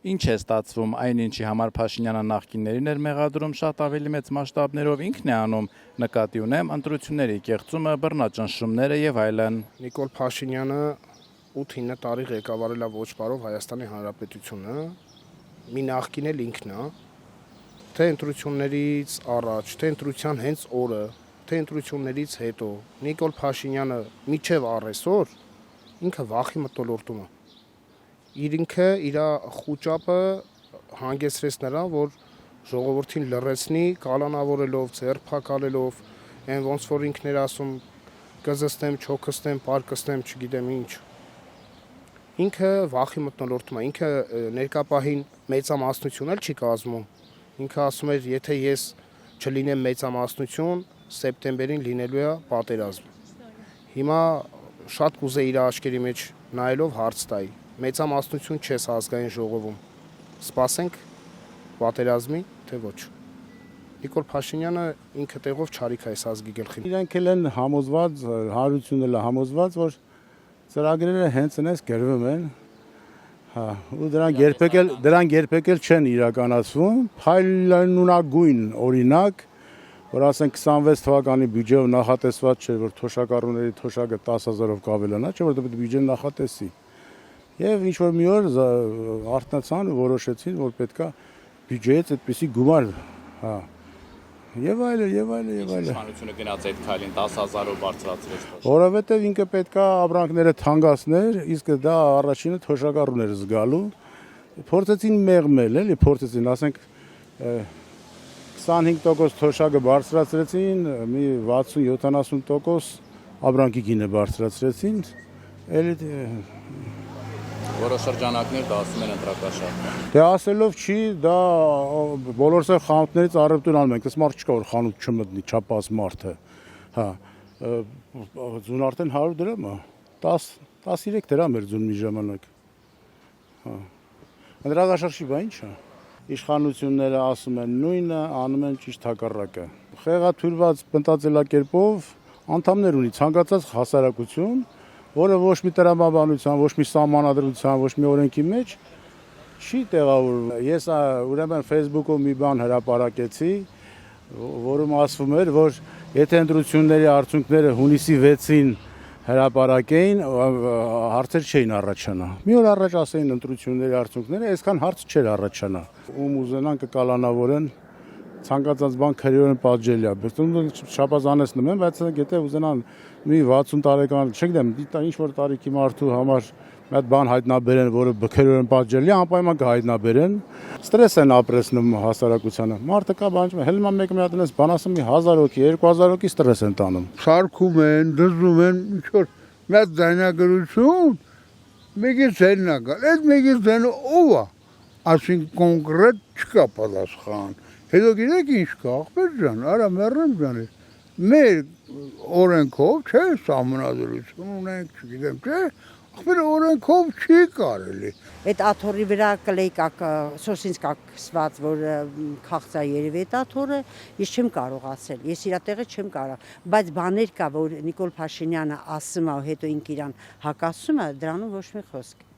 Ինչ է ստացվում, այնինչի համար Փաշինյանը նախկիններին էր մեղադրում շատ ավելի մեծ մասշտաբներով ինքն է անում, նկատի ունեմ ընտրությունների կեղծումը, բռնաճնշումները եւ այլն։ Նիկոլ Փաշինյանը 8-9 տարի ղեկավարել է ոչ բարով Հայաստանի Հանրապետությունը, մի նախկին էլ ինքն է, թե ընտրություններից առաջ, թե ընտրության հենց օրը, թե ընտրություններից հետո Նիկոլ Փաշինյանը միջև առեսօր ինքը վախի մթնոլորտում է։ Ինքը իր խուճապը հանգեցրեց նրան, որ ժողովրդին լռեցնի, կալանավորելով, ձեռփակալելով, այն ոնց որ ինքն էր ասում, կզստեմ, չոքստեմ, պարկստեմ, չգիտեմ ինչ։ Ինքը վախի մթնոլորտում է, ինքը ներկապահին մեծամասնություն էլ չի կազմում։ Ինքը ասում էր, եթե ես չլինեմ մեծամասնություն, սեպտեմբերին լինելու է պատերազմ։ Հիմա շատ կուզե իր աչքերի մեջ նայելով հարց տայի։ Մեծամասնություն չես ազգային ժողովում, սպասենք պատերազմի, թե ոչ։ Նիկոլ Փաշինյանը ինքը տեղով չարիք է այս ազգի գլխին։ Իրանք էլ են համոզված, հարությունն էլ է համոզված, որ ծրագրերը հենց այնպես գրվում են, ու դրանք երբեք էլ չեն իրականացվում, փայլունագույն օրինակ, որ ասենք 26 թվականի բյուջեով նախատեսված չէր, որ թոշակառուների թոշակը 10,000-ով կավելանա, չէ՞ որ բյուջեն նախատեսի։ Եվ ինչ-որ մի օր արթնացան ու որոշեցին, որ պետքա բյուջեից այդպիսի գումար, եւ այլն, եւ այլն, եւ այլն։ Իշխանությունը գնաց այդ քայլին 10,000-ով բարձրացրեց։ Որովհետեւ ինքը պետքա ապրանքները թանկացներ, իսկ դա առաջինը թոշակառուներ զգալու։ Փորձեցին մեղմել, էլի, փորձեցին, ասենք 25% թոշակը բարձրացրեցին, մի 60-70% ապրանքի գինը բարձրացրեցին, էլի Որոշ շրջանակներ դա ասում են ընտրակաշառք։ Դե ասելով չի, դա բոլորս էլ խանութներից առևտուր անում ենք, այս մարդ չկա որ խանութ չմտնի, չափած մարդը, ձուն արդեն 100 դրամ է, 13 դրամ էր ձուն մի ժամանակ, ընտրակաշառքի բա ինչ է, իշխանությունները ասում են նույնը, անում են ճիշտ հակառակը, խեղաթյուրված մտածելակերպով անդամներ ունի ցանկացած հասարակություն, որը ոչ մի տրամաբանության, ոչ մի սահմանադրության, ոչ մի օրենքի մեջ չի տեղավորվում։ Ես ուրեմն Facebook-ով մի բան հրապարակեցի, որում ասվում էր, որ եթե ընտրությունների արդյունքները հունիսի 6-ին հրապարակեին, հարցեր չէին առաջանա։ Մի օր առաջ ասեին ընտրությունների արդյունքները, այսքան հարց չէր առաջանա։ Ում ուզենան կկալանավորեն ցանկացած բան քրեորեն պատժելի է, բայց շապազանեցնում են, բայց եթե ուզենան մի 60 տարեկան, չգիտեմ, ինչ որ տարիքի մարդու համար մի հատ բան հայտնաբերեն, որը քրեորեն պատժելի է, անպայման կհայտնաբերեն, ստրես են ապրեցնում հասարակությանը։ Մարդը կա բանջում, հելմա մեկ մի հատ այնպես բան ասում, 1000 հոգի, 2000 հոգի ստրես են տանում։ Սարքում են, դզում են, ինչ որ մի հատ ձայնագրություն, մեկից ձայնն է գալ, այդ մեկից ձայնը ով է, ասենք կոնկրետ չկա պատասխան։ Հետո գիտեք ինչ կա, ախպեր ջան, արա մեռնեմ ջան, մեր օրենքով չէ, սահմանադրություն ունենք, չգիտեմ, չէ, ախպեր օրենքով չի կարելի։ Այդ աթոռի վրա կլեյկակ սոսինս կակսված, որ քաղցա երևի այդ աթոռը, ես չեմ կարող ասել, ես իր տեղը չեմ կարող, բայց բաներ կա, որ Նիկոլ Փաշինյանը ասում է, հետո ինք իրան հակասում է, դրանում ոչ մի խոսք։